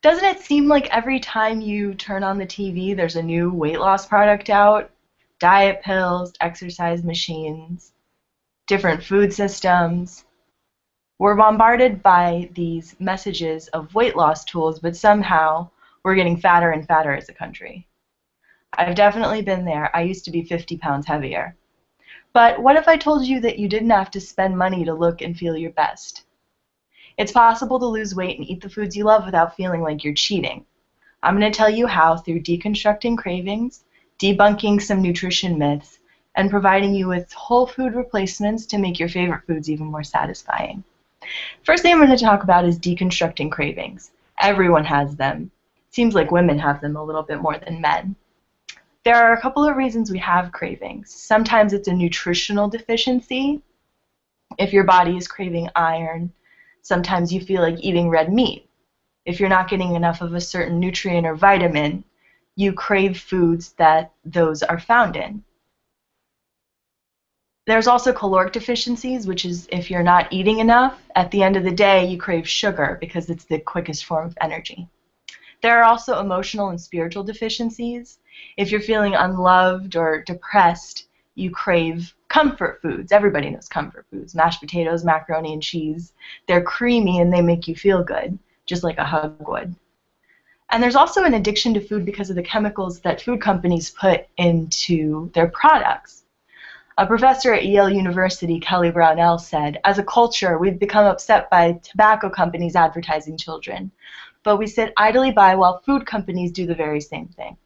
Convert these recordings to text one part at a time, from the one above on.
Doesn't it seem like every time you turn on the TV, there's a new weight loss product out? Diet pills, exercise machines, different food systems. We're bombarded by these messages of weight loss tools, but somehow we're getting fatter and fatter as a country. I've definitely been there. I used to be 50 pounds heavier. But what if I told you that you didn't have to spend money to look and feel your best? It's possible to lose weight and eat the foods you love without feeling like you're cheating. I'm going to tell you how through deconstructing cravings, debunking some nutrition myths, and providing you with whole food replacements to make your favorite foods even more satisfying. First thing I'm going to talk about is deconstructing cravings. Everyone has them. Seems like women have them a little bit more than men. There are a couple of reasons we have cravings. Sometimes it's a nutritional deficiency. If your body is craving iron, sometimes you feel like eating red meat. If you're not getting enough of a certain nutrient or vitamin, you crave foods that those are found in. There's also caloric deficiencies, which is if you're not eating enough, at the end of the day you crave sugar because it's the quickest form of energy. There are also emotional and spiritual deficiencies. If you're feeling unloved or depressed, you crave comfort foods. Everybody knows comfort foods. Mashed potatoes, macaroni and cheese. They're creamy and they make you feel good, just like a hug would. And there's also an addiction to food because of the chemicals that food companies put into their products. A professor at Yale University, Kelly Brownell, said, "As a culture, we've become upset by tobacco companies advertising children, but we sit idly by while food companies do the very same thing.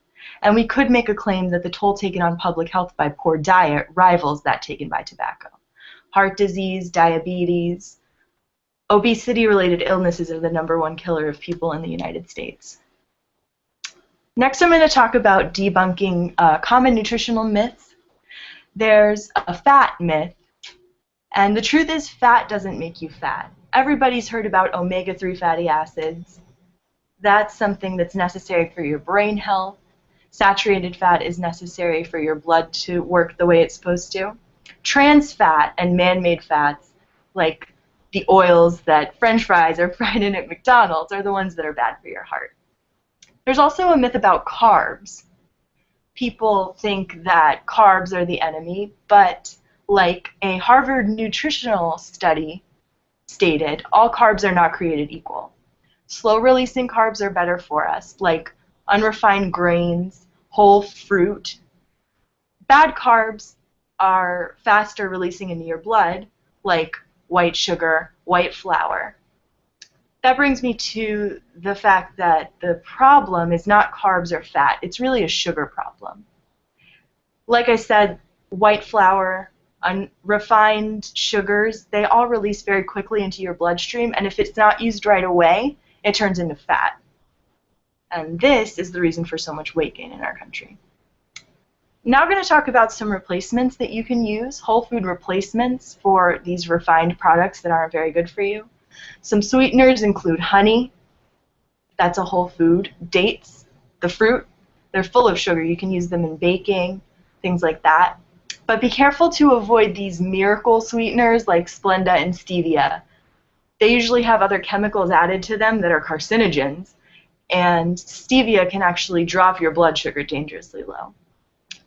And we could make a claim that the toll taken on public health by poor diet rivals that taken by tobacco. Heart disease, diabetes, obesity-related illnesses are the #1 killer of people in the United States." Next, I'm going to talk about debunking common nutritional myths. There's a fat myth, and the truth is fat doesn't make you fat. Everybody's heard about omega-3 fatty acids. That's something that's necessary for your brain health. Saturated fat is necessary for your blood to work the way it's supposed to. Trans fat and man-made fats, like the oils that French fries are fried in at McDonald's, are the ones that are bad for your heart. There's also a myth about carbs. People think that carbs are the enemy, but like a Harvard nutritional study stated, all carbs are not created equal. Slow-releasing carbs are better for us, like unrefined grains, whole fruit. Bad carbs are faster releasing into your blood, like white sugar, white flour. That brings me to the fact that the problem is not carbs or fat, it's really a sugar problem. Like I said, white flour, refined sugars, they all release very quickly into your bloodstream, and if it's not used right away, it turns into fat. And this is the reason for so much weight gain in our country. Now I'm going to talk about some replacements that you can use, whole food replacements for these refined products that aren't very good for you. Some sweeteners include honey, that's a whole food, dates, the fruit, they're full of sugar, you can use them in baking, things like that. But be careful to avoid these miracle sweeteners like Splenda and stevia. They usually have other chemicals added to them that are carcinogens, and stevia can actually drop your blood sugar dangerously low.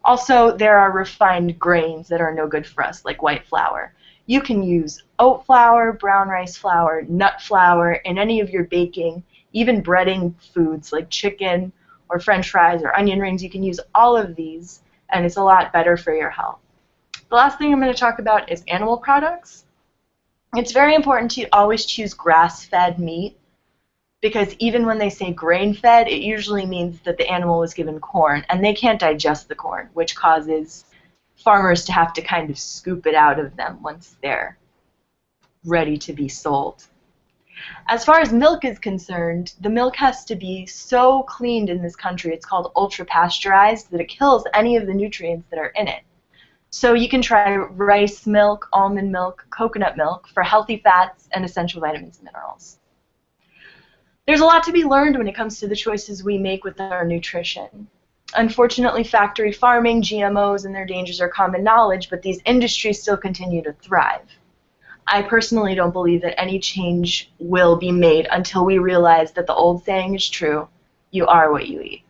Also, there are refined grains that are no good for us, like white flour. You can use oat flour, brown rice flour, nut flour in any of your baking, even breading foods like chicken or French fries or onion rings. You can use all of these, and it's a lot better for your health. The last thing I'm going to talk about is animal products. It's very important to always choose grass-fed meat, because even when they say grain-fed, it usually means that the animal was given corn, and they can't digest the corn, which causes farmers to have to kind of scoop it out of them once they're ready to be sold. As far as milk is concerned, the milk has to be so cleaned in this country, it's called ultra-pasteurized, that it kills any of the nutrients that are in it. So you can try rice milk, almond milk, coconut milk for healthy fats and essential vitamins and minerals. There's a lot to be learned when it comes to the choices we make with our nutrition. Unfortunately, factory farming, GMOs, and their dangers are common knowledge, but these industries still continue to thrive. I personally don't believe that any change will be made until we realize that the old saying is true, you are what you eat.